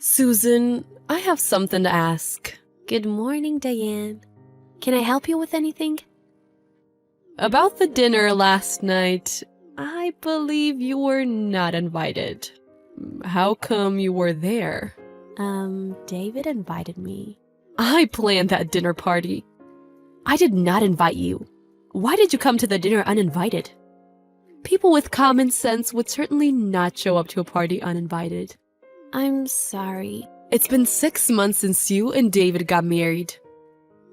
Susan, I have something to ask. Good morning, Diane. Can I help you with anything? About the dinner last night, I believe you were not invited. How come you were there? David invited me. I planned that dinner party. I did not invite you. Why did you come to the dinner uninvited? People with common sense would certainly not show up to a party uninvited. I'm sorry. It's been 6 months since you and David got married.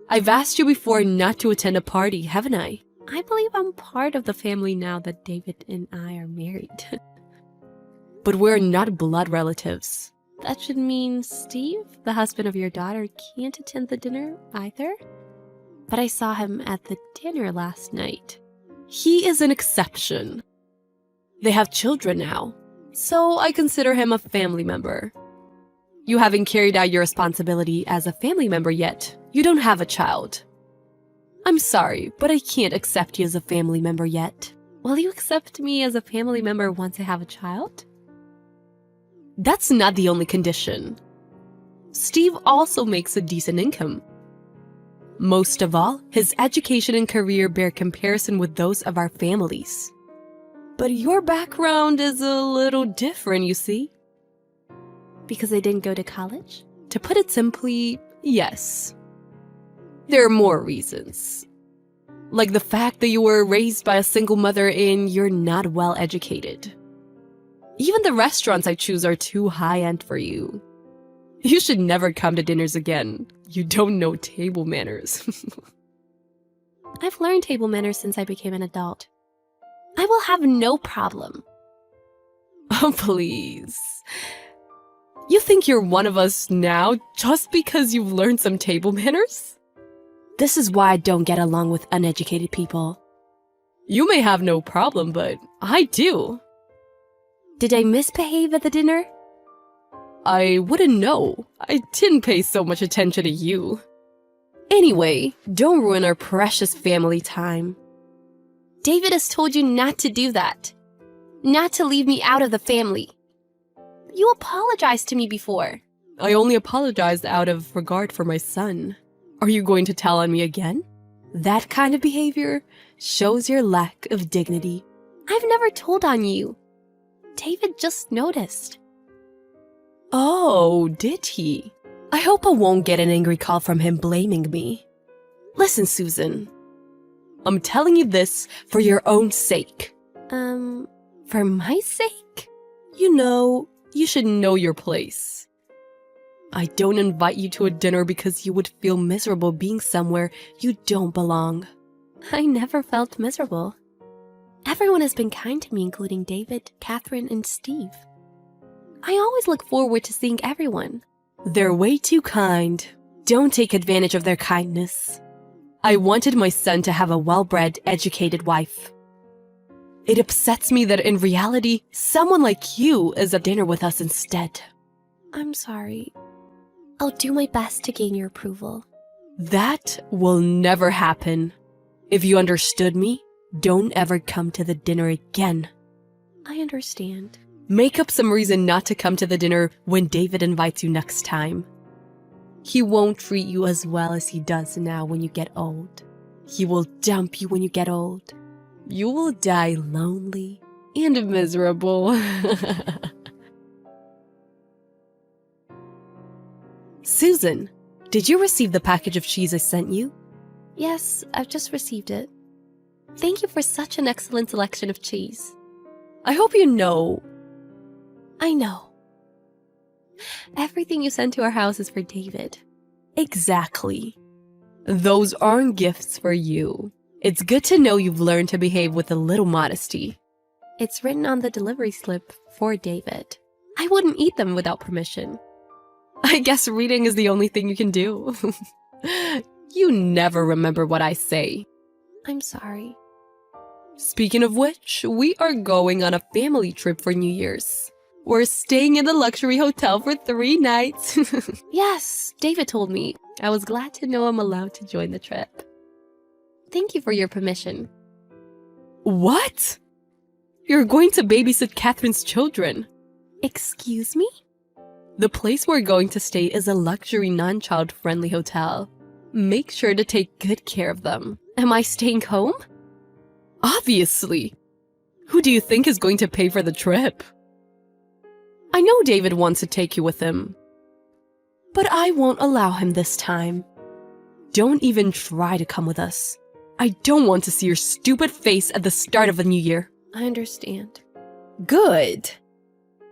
I've asked you before not to attend a party, haven't I? I believe I'm part of the family now that David and I are married. But we're not blood relatives. That should mean Steve, the husband of your daughter, can't attend the dinner either? But I saw him at the dinner last night. He is an exception. They have children now, so I consider him a family member. You haven't carried out your responsibility as a family member yet. You don't have a child. I'm sorry, but I can't accept you as a family member yet. Will you accept me as a family member once I have a child? That's not the only condition. Steve also makes a decent income. Most of all, his education and career bear comparison with those of our families. But your background is a little different, you see. Because I didn't go to college? To put it simply, yes. There are more reasons. Like the fact that you were raised by a single mother and you're not well educated. Even the restaurants I choose are too high-end for you. You should never come to dinners again. You don't know table manners. I've learned table manners since I became an adult. I will have no problem. Oh, please. You think you're one of us now just because you've learned some table manners? This is why I don't get along with uneducated people. You may have no problem, but I do. Did I misbehave at the dinner? I wouldn't know. I didn't pay so much attention to you. Anyway, don't ruin our precious family time. David has told you not to do that. Not to leave me out of the family. You apologized to me before. I only apologized out of regard for my son. Are you going to tell on me again? That kind of behavior shows your lack of dignity. I've never told on you. David just noticed. Oh, did he? I hope I won't get an angry call from him blaming me. Listen, Susan. I'm telling you this for your own sake. For my sake? You know, you should know your place. I don't invite you to a dinner because you would feel miserable being somewhere you don't belong. I never felt miserable. Everyone has been kind to me, including David, Catherine, and Steve. I always look forward to seeing everyone. They're way too kind. Don't take advantage of their kindness. I wanted my son to have a well-bred, educated wife. It upsets me that in reality, someone like you is at dinner with us instead. I'm sorry. I'll do my best to gain your approval. That will never happen. If you understood me, don't ever come to the dinner again. I understand. Make up some reason not to come to the dinner when David invites you next time. He won't treat you as well as he does now when you get old. He will dump you when you get old. You will die lonely and miserable. Susan, did you receive the package of cheese I sent you? Yes, I've just received it. Thank you for such an excellent selection of cheese. I hope you know. I know. Everything you sent to our house is for David. Exactly. Those aren't gifts for you. It's good to know you've learned to behave with a little modesty. It's written on the delivery slip for David. I wouldn't eat them without permission. I guess reading is the only thing you can do. You never remember what I say. I'm sorry. Speaking of which, we are going on a family trip for New Year's. We're staying in the luxury hotel for 3 nights. Yes, David told me. I was glad to know I'm allowed to join the trip. Thank you for your permission. What? You're going to babysit Catherine's children. Excuse me? The place we're going to stay is a luxury, non-child-friendly hotel. Make sure to take good care of them. Am I staying home? Obviously. Who do you think is going to pay for the trip? I know David wants to take you with him, but I won't allow him this time. Don't even try to come with us. I don't want to see your stupid face at the start of the new year. I understand. Good.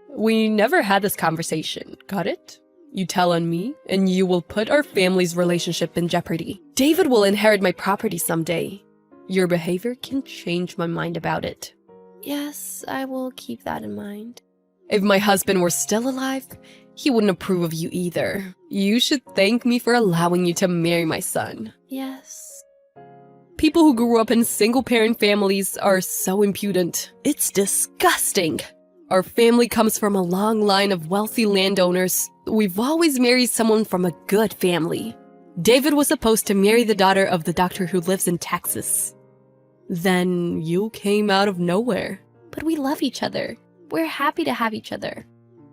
We never had this conversation, got it? You tell on me, and you will put our family's relationship in jeopardy. David will inherit my property someday. Your behavior can change my mind about it. Yes, I will keep that in mind. If my husband were still alive, he wouldn't approve of you either. You should thank me for allowing you to marry my son. Yes. People who grew up in single-parent families are so impudent. It's disgusting. Our family comes from a long line of wealthy landowners. We've always married someone from a good family. David was supposed to marry the daughter of the doctor who lives in Texas. Then you came out of nowhere. But we love each other. We're happy to have each other.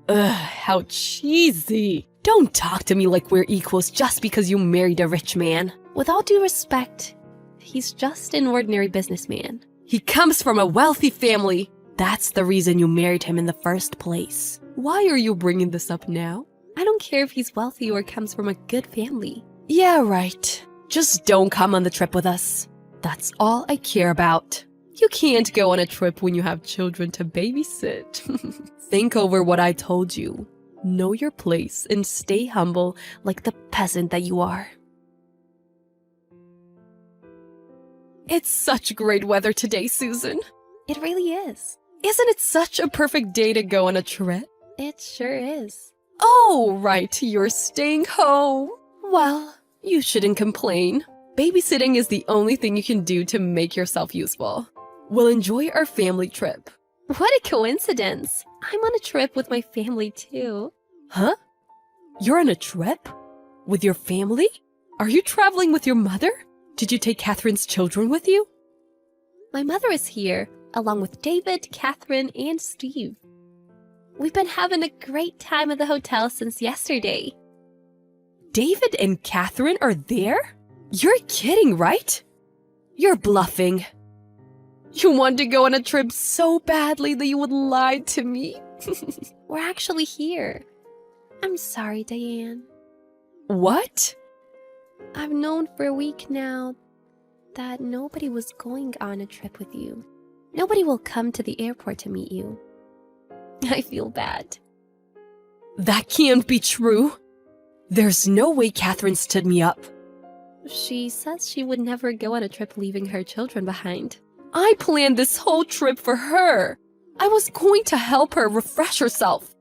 Ugh, how cheesy. Don't talk to me like we're equals just because you married a rich man. With all due respect, he's just an ordinary businessman. He comes from a wealthy family. That's the reason you married him in the first place. Why are you bringing this up now? I don't care if he's wealthy or comes from a good family. Yeah, right. Just don't come on the trip with us. That's all I care about. You can't go on a trip when you have children to babysit. Think over what I told you. Know your place and stay humble like the peasant that you are. It's such great weather today, Susan. It really is. Isn't it such a perfect day to go on a trip? It sure is. Oh, right, you're staying home. Well, you shouldn't complain. Babysitting is the only thing you can do to make yourself useful. We'll enjoy our family trip. What a coincidence. I'm on a trip with my family too. Huh? You're on a trip? With your family? Are you traveling with your mother? Did you take Catherine's children with you? My mother is here, along with David, Catherine, and Steve. We've been having a great time at the hotel since yesterday. David and Catherine are there? You're kidding, right? You're bluffing. You wanted to go on a trip so badly that you would lie to me. We're actually here. I'm sorry, Diane. What? I've known for a week now that nobody was going on a trip with you. Nobody will come to the airport to meet you. I feel bad. That can't be true. There's no way Catherine stood me up. She says she would never go on a trip leaving her children behind. I planned this whole trip for her. I was going to help her refresh herself.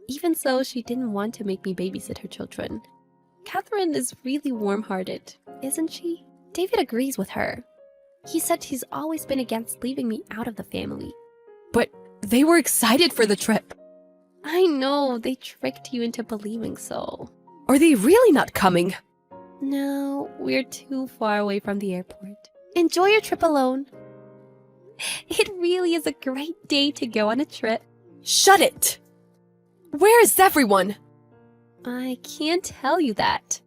Even so, she didn't want to make me babysit her children. Catherine is really warm-hearted, isn't she? David agrees with her. He said he's always been against leaving me out of the family. But they were excited for the trip. I know, they tricked you into believing so. Are they really not coming? No, we're too far away from the airport. Enjoy your trip alone. It really is a great day to go on a trip. Shut it! Where is everyone? I can't tell you that.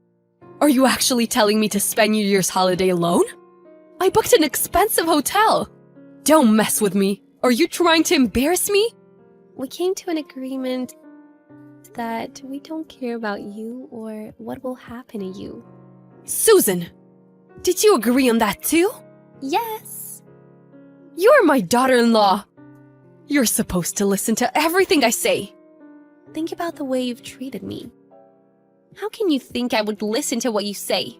Are you actually telling me to spend New Year's holiday alone? I booked an expensive hotel. Don't mess with me. Are you trying to embarrass me? We came to an agreement that we don't care about you or what will happen to you. Susan, did you agree on that too? Yes. You're my daughter-in-law. You're supposed to listen to everything I say. Think about the way you've treated me. How can you think I would listen to what you say?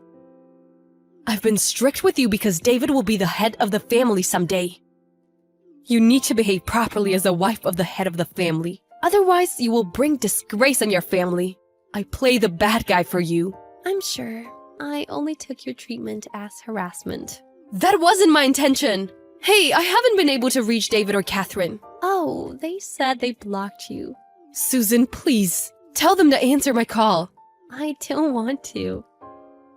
I've been strict with you because David will be the head of the family someday. You need to behave properly as a wife of the head of the family. Otherwise, you will bring disgrace on your family. I play the bad guy for you. I'm sure. I only took your treatment as harassment. That wasn't my intention. Hey, I haven't been able to reach David or Catherine. Oh, they said they blocked you. Susan, please, tell them to answer my call. I don't want to.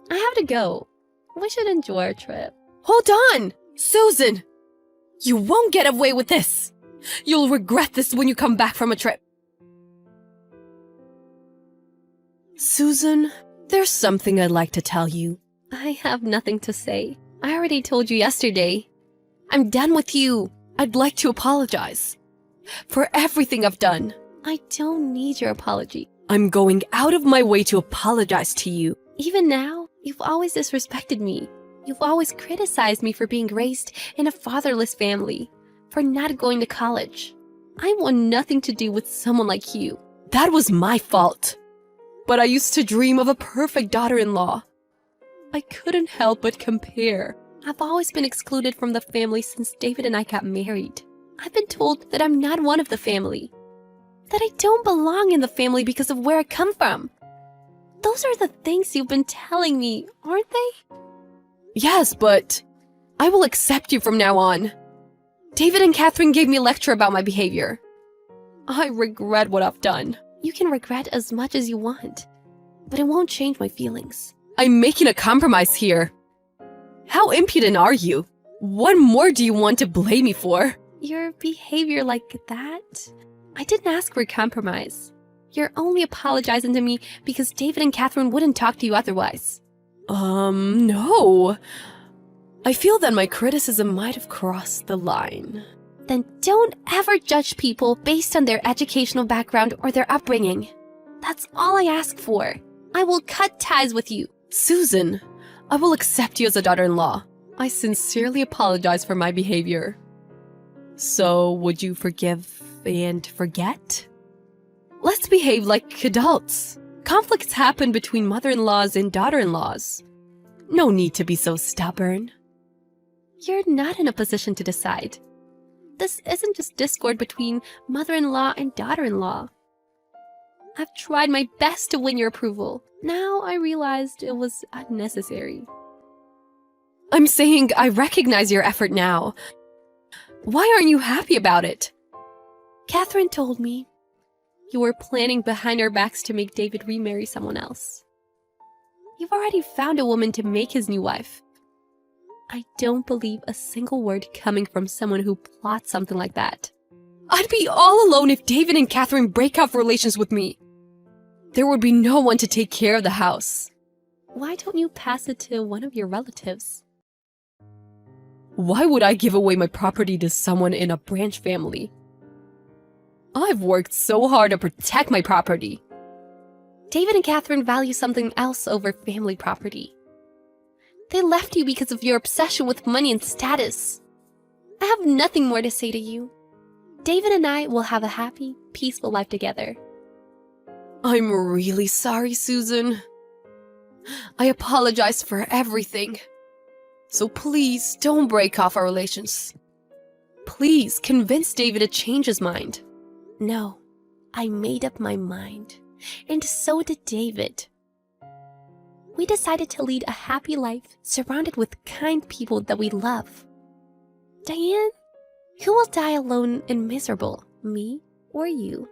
I have to go. We should enjoy our trip. Hold on! Susan! You won't get away with this! You'll regret this when you come back from a trip. Susan, there's something I'd like to tell you. I have nothing to say. I already told you yesterday. I'm done with you. I'd like to apologize for everything I've done. I don't need your apology. I'm going out of my way to apologize to you. Even now, you've always disrespected me. You've always criticized me for being raised in a fatherless family, for not going to college. I want nothing to do with someone like you. That was my fault. But I used to dream of a perfect daughter-in-law. I couldn't help but compare. I've always been excluded from the family since David and I got married. I've been told that I'm not one of the family, that I don't belong in the family because of where I come from. Those are the things you've been telling me, aren't they? Yes, but I will accept you from now on. David and Catherine gave me a lecture about my behavior. I regret what I've done. You can regret as much as you want, but it won't change my feelings. I'm making a compromise here. How impudent are you? What more do you want to blame me for? Your behavior like that? I didn't ask for a compromise. You're only apologizing to me because David and Catherine wouldn't talk to you otherwise. No. I feel that my criticism might have crossed the line. Then don't ever judge people based on their educational background or their upbringing. That's all I ask for. I will cut ties with you. Susan, I will accept you as a daughter-in-law. I sincerely apologize for my behavior. So, would you forgive and forget? Let's behave like adults. Conflicts happen between mother-in-laws and daughter-in-laws. No need to be so stubborn. You're not in a position to decide. This isn't just discord between mother-in-law and daughter-in-law. I've tried my best to win your approval. Now I realized it was unnecessary. I'm saying I recognize your effort now. Why aren't you happy about it? Catherine told me you were planning behind our backs to make David remarry someone else. You've already found a woman to make his new wife. I don't believe a single word coming from someone who plots something like that. I'd be all alone if David and Catherine break off relations with me. There would be no one to take care of the house. Why don't you pass it to one of your relatives? Why would I give away my property to someone in a branch family? I've worked so hard to protect my property. David and Catherine value something else over family property. They left you because of your obsession with money and status. I have nothing more to say to you. David and I will have a happy, peaceful life together. I'm really sorry, Susan. I apologize for everything. So please don't break off our relations. Please convince David to change his mind. No, I made up my mind, and so did David. We decided to lead a happy life surrounded with kind people that we love. Diane, who will die alone and miserable, me or you?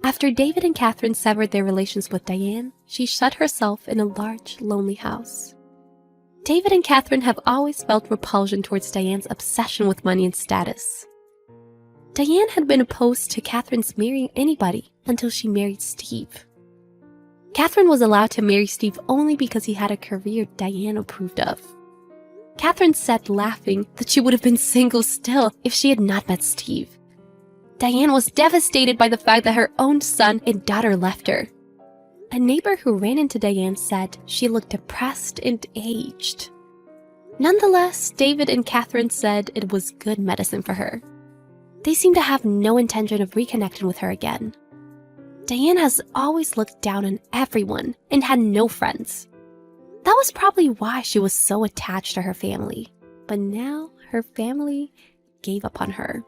After David and Catherine severed their relations with Diane, she shut herself in a large, lonely house. David and Catherine have always felt repulsion towards Diane's obsession with money and status. Diane had been opposed to Catherine's marrying anybody until she married Steve. Catherine was allowed to marry Steve only because he had a career Diane approved of. Catherine said, laughing, that she would have been single still if she had not met Steve. Diane was devastated by the fact that her own son and daughter left her. A neighbor who ran into Diane said she looked depressed and aged. Nonetheless, David and Catherine said it was good medicine for her. They seemed to have no intention of reconnecting with her again. Diane has always looked down on everyone and had no friends. That was probably why she was so attached to her family. But now her family gave up on her.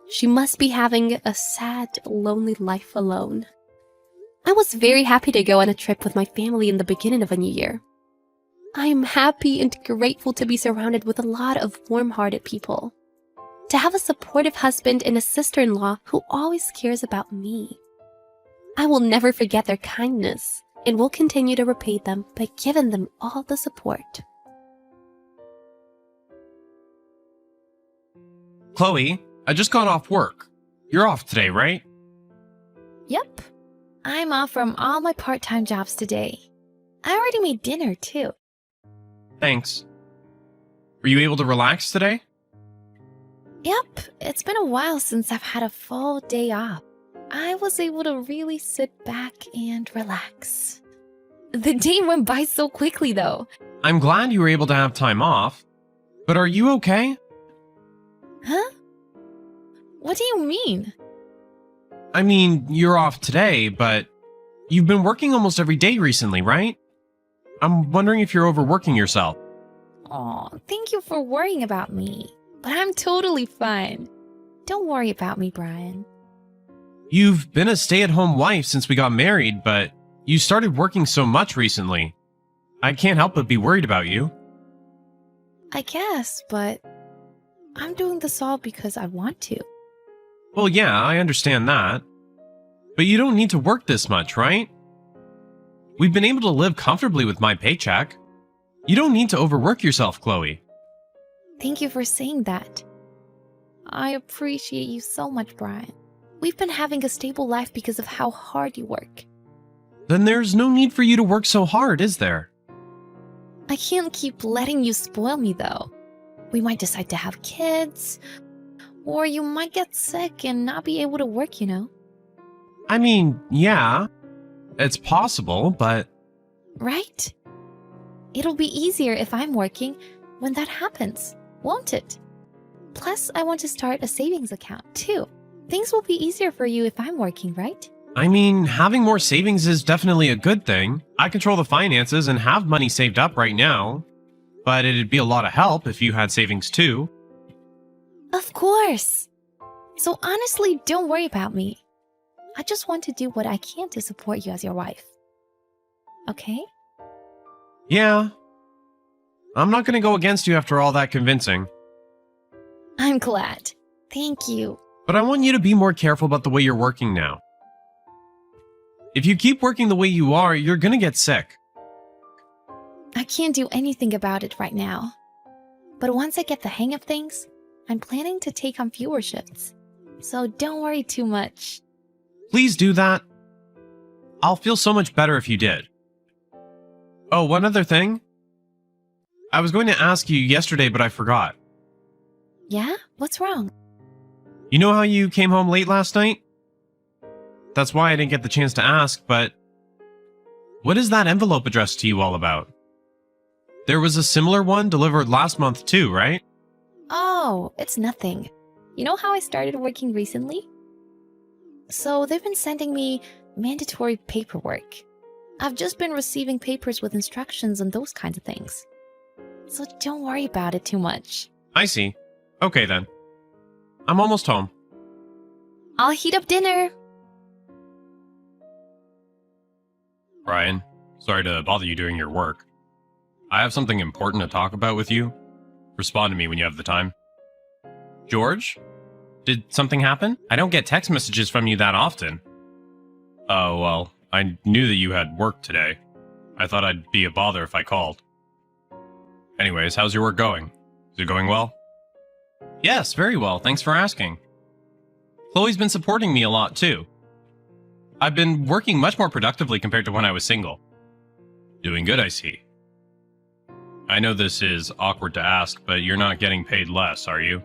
She must be having a sad, lonely life alone. I was very happy to go on a trip with my family in the beginning of a new year. I am happy and grateful to be surrounded with a lot of warm-hearted people. To have a supportive husband and a sister-in-law who always cares about me. I will never forget their kindness and will continue to repay them by giving them all the support. Chloe, I just got off work. You're off today, right? Yep. I'm off from all my part-time jobs today. I already made dinner, too. Thanks. Were you able to relax today? Yep, it's been a while since I've had a full day off. I was able to really sit back and relax. The day went by so quickly, though. I'm glad you were able to have time off. But are you okay? Huh? What do you mean? I mean, you're off today, but you've been working almost every day recently, right? I'm wondering if you're overworking yourself. Aw, thank you for worrying about me. But I'm totally fine. Don't worry about me, Brian. You've been a stay-at-home wife since we got married, but you started working so much recently. I can't help but be worried about you. I guess, but I'm doing this all because I want to. Well, yeah, I understand that. But you don't need to work this much, right? We've been able to live comfortably with my paycheck. You don't need to overwork yourself, Chloe. Thank you for saying that. I appreciate you so much, Brian. We've been having a stable life because of how hard you work. Then there's no need for you to work so hard, is there? I can't keep letting you spoil me, though. We might decide to have kids, or you might get sick and not be able to work, you know? I mean, yeah, it's possible, but... Right? It'll be easier if I'm working when that happens, won't it? Plus, I want to start a savings account, too. Things will be easier for you if I'm working, right? I mean, having more savings is definitely a good thing. I control the finances and have money saved up right now. But it'd be a lot of help if you had savings too. Of course! So honestly, don't worry about me. I just want to do what I can to support you as your wife. Okay? Yeah. I'm not gonna go against you after all that convincing. I'm glad. Thank you. But I want you to be more careful about the way you're working now. If you keep working the way you are, you're gonna get sick. I can't do anything about it right now. But once I get the hang of things, I'm planning to take on fewer shifts. So don't worry too much. Please do that. I'll feel so much better if you did. Oh, one other thing. I was going to ask you yesterday, but I forgot. Yeah? What's wrong? You know how you came home late last night? That's why I didn't get the chance to ask, but... what is that envelope addressed to you all about? There was a similar one delivered last month too, right? Oh, it's nothing. You know how I started working recently? So they've been sending me mandatory paperwork. I've just been receiving papers with instructions and those kinds of things. So don't worry about it too much. I see. Okay then. I'm almost home. I'll heat up dinner. Brian, sorry to bother you during your work. I have something important to talk about with you. Respond to me when you have the time. George? Did something happen? I don't get text messages from you that often. Oh, well, I knew that you had work today. I thought I'd be a bother if I called. Anyways, how's your work going? Is it going well? Yes, very well. Thanks for asking. Chloe's been supporting me a lot, too. I've been working much more productively compared to when I was single. Doing good, I see. I know this is awkward to ask, but you're not getting paid less, are you?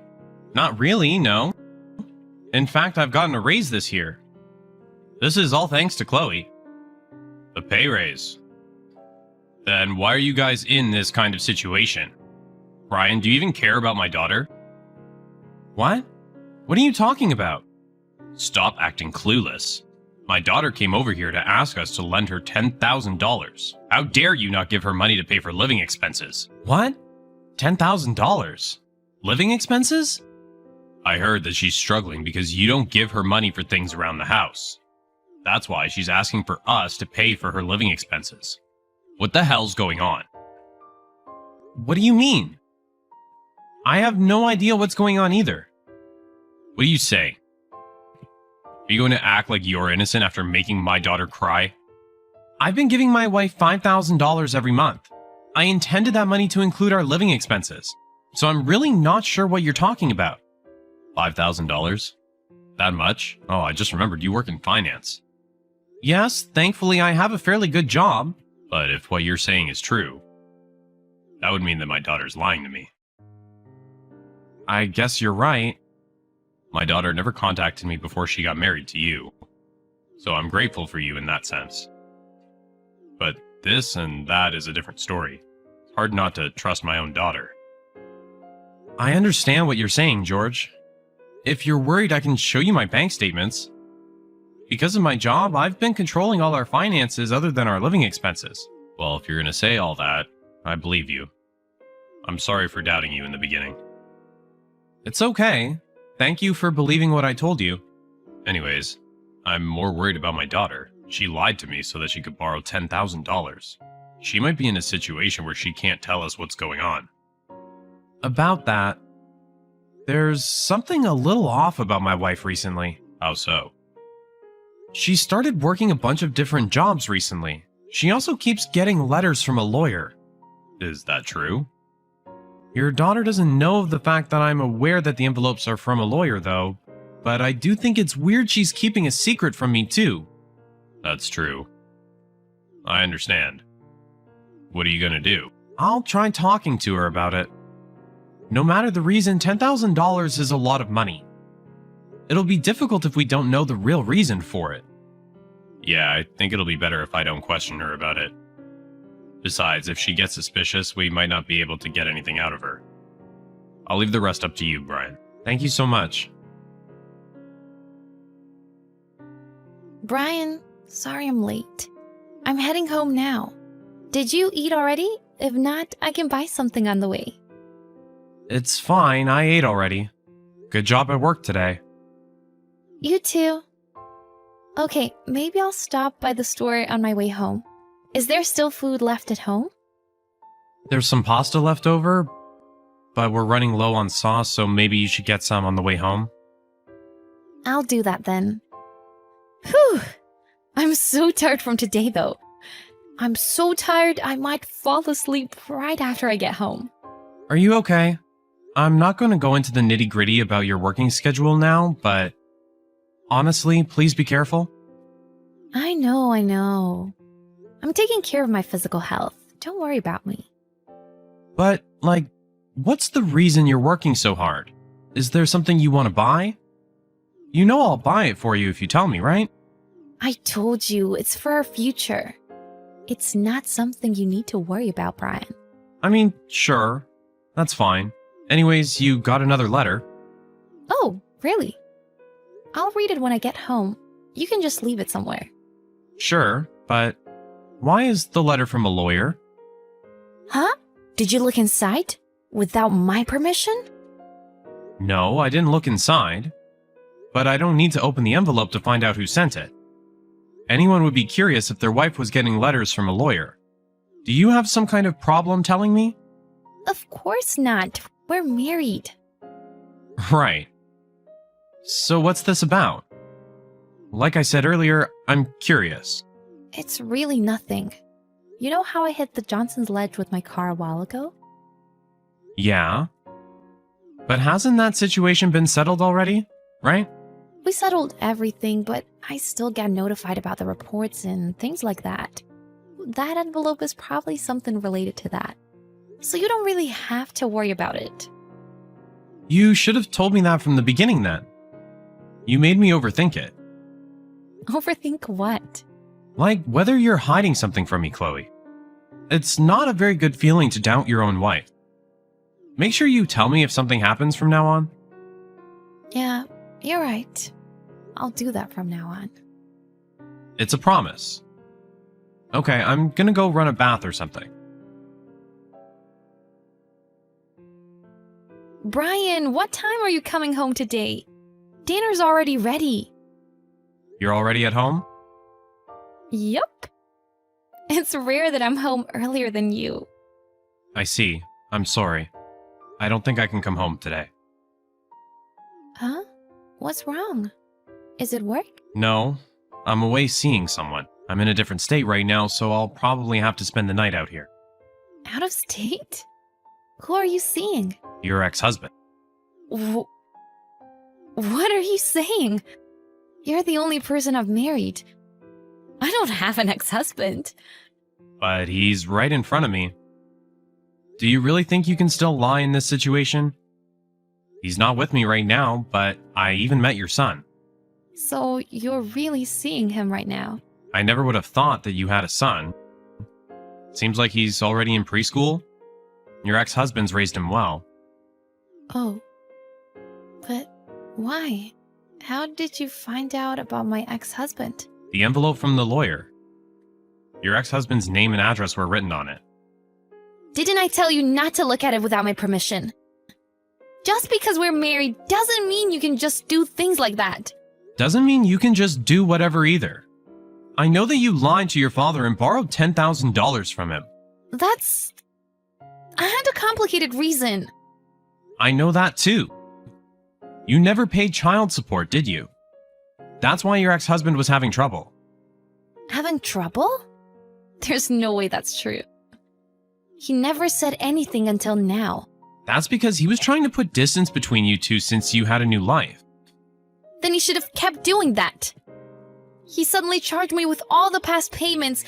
Not really, no. In fact, I've gotten a raise this year. This is all thanks to Chloe. A pay raise. Then why are you guys in this kind of situation? Brian, do you even care about my daughter? What? What are you talking about? Stop acting clueless. My daughter came over here to ask us to lend her $10,000. How dare you not give her money to pay for living expenses? What? $10,000? Living expenses? I heard that she's struggling because you don't give her money for things around the house. That's why she's asking for us to pay for her living expenses. What the hell's going on? What do you mean? I have no idea what's going on either. What do you say? Are you going to act like you're innocent after making my daughter cry? I've been giving my wife $5,000 every month. I intended that money to include our living expenses, so I'm really not sure what you're talking about. $5,000? That much? Oh, I just remembered you work in finance. Yes, thankfully I have a fairly good job. But if what you're saying is true, that would mean that my daughter's lying to me. I guess you're right. My daughter never contacted me before she got married to you, so I'm grateful for you in that sense. But this and that is a different story. It's hard not to trust my own daughter. I understand what you're saying, George. If you're worried, I can show you my bank statements. Because of my job, I've been controlling all our finances other than our living expenses. Well, if you're going to say all that, I believe you. I'm sorry for doubting you in the beginning. It's okay. Thank you for believing what I told you. Anyways, I'm more worried about my daughter. She lied to me so that she could borrow $10,000. She might be in a situation where she can't tell us what's going on. About that, there's something a little off about my wife recently. How so? She started working a bunch of different jobs recently. She also keeps getting letters from a lawyer. Is that true? Your daughter doesn't know of the fact that I'm aware that the envelopes are from a lawyer, though, but I do think it's weird she's keeping a secret from me, too. That's true. I understand. What are you gonna do? I'll try talking to her about it. No matter the reason, $10,000 is a lot of money. It'll be difficult if we don't know the real reason for it. Yeah, I think it'll be better if I don't question her about it. Besides, if she gets suspicious, we might not be able to get anything out of her. I'll leave the rest up to you, Brian. Thank you so much. Brian, sorry I'm late. I'm heading home now. Did you eat already? If not, I can buy something on the way. It's fine, I ate already. Good job at work today. You too. Okay, maybe I'll stop by the store on my way home. Is there still food left at home? There's some pasta left over, but we're running low on sauce, so maybe you should get some on the way home. I'll do that then. Whew! I'm so tired from today though. I'm so tired I might fall asleep right after I get home. Are you okay? I'm not going to go into the nitty-gritty about your working schedule now, but honestly, please be careful. I know. I'm taking care of my physical health. Don't worry about me. But, what's the reason you're working so hard? Is there something you want to buy? You know I'll buy it for you if you tell me, right? I told you, it's for our future. It's not something you need to worry about, Brian. I mean, sure. That's fine. Anyways, you got another letter. Oh, really? I'll read it when I get home. You can just leave it somewhere. Sure, but why is the letter from a lawyer? Huh? Did you look inside? Without my permission? No, I didn't look inside. But I don't need to open the envelope to find out who sent it. Anyone would be curious if their wife was getting letters from a lawyer. Do you have some kind of problem telling me? Of course not. We're married. Right. So what's this about? Like I said earlier, I'm curious. It's really nothing. You know how I hit the Johnson's ledge with my car a while ago? Yeah. But hasn't that situation been settled already, right? We settled everything, but I still get notified about the reports and things like that. That envelope is probably something related to that. So you don't really have to worry about it. You should have told me that from the beginning then. You made me overthink it. Overthink what? Like whether you're hiding something from me, Chloe. It's not a very good feeling to doubt your own wife. Make sure you tell me if something happens from now on. Yeah, you're right. I'll do that from now on. It's a promise. Okay, I'm gonna go run a bath or something. Brian, what time are you coming home today? Dinner's already ready. You're already at home? Yup. It's rare that I'm home earlier than you. I see. I'm sorry. I don't think I can come home today. Huh? What's wrong? Is it work? No, I'm away seeing someone. I'm in a different state right now, so I'll probably have to spend the night out here. Out of state? Who are you seeing? Your ex-husband. What are you saying? You're the only person I've married. I don't have an ex-husband. But he's right in front of me. Do you really think you can still lie in this situation? He's not with me right now, but I even met your son. So you're really seeing him right now? I never would have thought that you had a son. Seems like he's already in preschool. Your ex-husband's raised him well. Oh. But why? How did you find out about my ex-husband? The envelope from the lawyer. Your ex-husband's name and address were written on it. Didn't I tell you not to look at it without my permission? Just because we're married doesn't mean you can just do things like that. Doesn't mean you can just do whatever either. I know that you lied to your father and borrowed $10,000 from him. I had a complicated reason. I know that too. You never paid child support, did you? That's why your ex-husband was having trouble. Having trouble? There's no way that's true. He never said anything until now. That's because he was trying to put distance between you two since you had a new life. Then he should have kept doing that. He suddenly charged me with all the past payments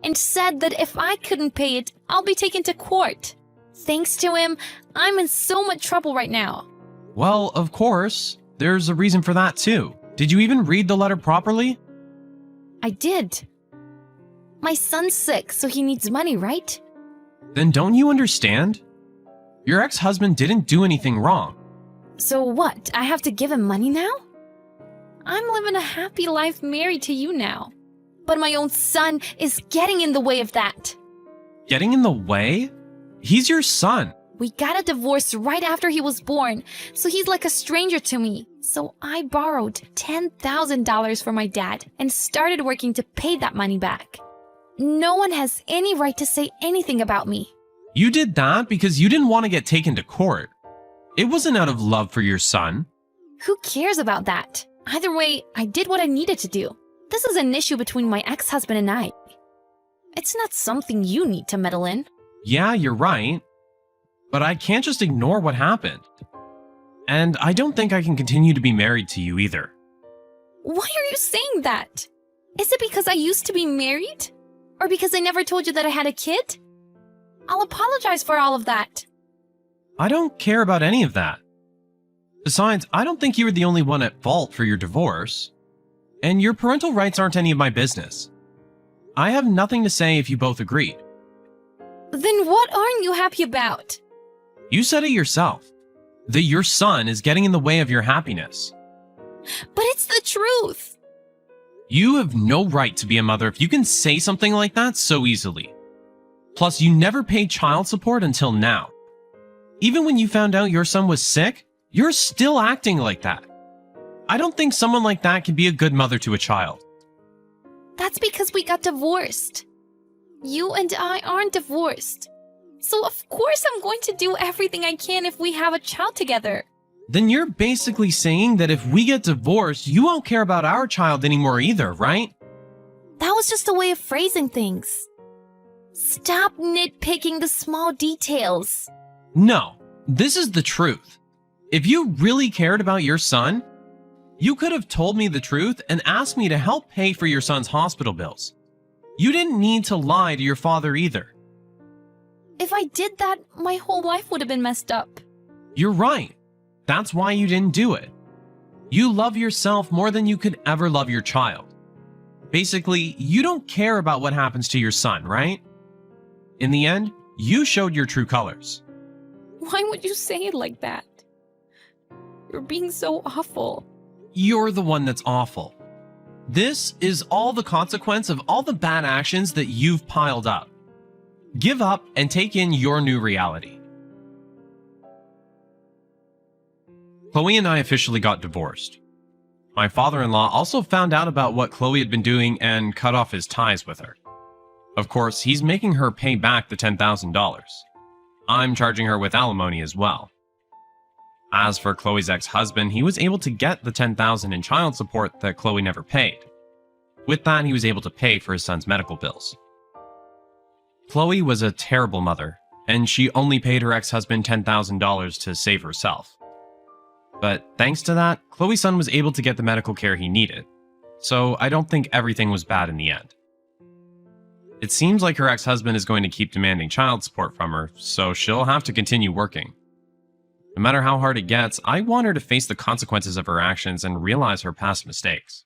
and said that if I couldn't pay it, I'll be taken to court. Thanks to him, I'm in so much trouble right now. Well, of course. There's a reason for that too. Did you even read the letter properly? I did. My son's sick, so he needs money, right? Then don't you understand? Your ex-husband didn't do anything wrong. So what? I have to give him money now? I'm living a happy life married to you now. But my own son is getting in the way of that. Getting in the way? He's your son. We got a divorce right after he was born, so he's like a stranger to me. So I borrowed $10,000 from my dad and started working to pay that money back. No one has any right to say anything about me. You did that because you didn't want to get taken to court. It wasn't out of love for your son. Who cares about that? Either way, I did what I needed to do. This is an issue between my ex-husband and I. It's not something you need to meddle in. Yeah, you're right. But I can't just ignore what happened. And I don't think I can continue to be married to you either. Why are you saying that? Is it because I used to be married? Or because I never told you that I had a kid? I'll apologize for all of that. I don't care about any of that. Besides, I don't think you were the only one at fault for your divorce. And your parental rights aren't any of my business. I have nothing to say if you both agreed. Then what aren't you happy about? You said it yourself. That your son is getting in the way of your happiness. But it's the truth. You have no right to be a mother if you can say something like that so easily. Plus, you never paid child support until now. Even when you found out your son was sick, you're still acting like that. I don't think someone like that can be a good mother to a child. That's because we got divorced. You and I aren't divorced. So of course I'm going to do everything I can if we have a child together. Then you're basically saying that if we get divorced, you won't care about our child anymore either, right? That was just a way of phrasing things. Stop nitpicking the small details. No, this is the truth. If you really cared about your son, you could have told me the truth and asked me to help pay for your son's hospital bills. You didn't need to lie to your father either. If I did that, my whole life would have been messed up. You're right. That's why you didn't do it. You love yourself more than you could ever love your child. Basically, you don't care about what happens to your son, right? In the end, you showed your true colors. Why would you say it like that? You're being so awful. You're the one that's awful. This is all the consequence of all the bad actions that you've piled up. Give up and take in your new reality. Chloe and I officially got divorced. My father-in-law also found out about what Chloe had been doing and cut off his ties with her. Of course, he's making her pay back the $10,000. I'm charging her with alimony as well. As for Chloe's ex-husband, he was able to get the $10,000 in child support that Chloe never paid. With that, he was able to pay for his son's medical bills. Chloe was a terrible mother, and she only paid her ex-husband $10,000 to save herself. But thanks to that, Chloe's son was able to get the medical care he needed, so I don't think everything was bad in the end. It seems like her ex-husband is going to keep demanding child support from her, so she'll have to continue working. No matter how hard it gets, I want her to face the consequences of her actions and realize her past mistakes.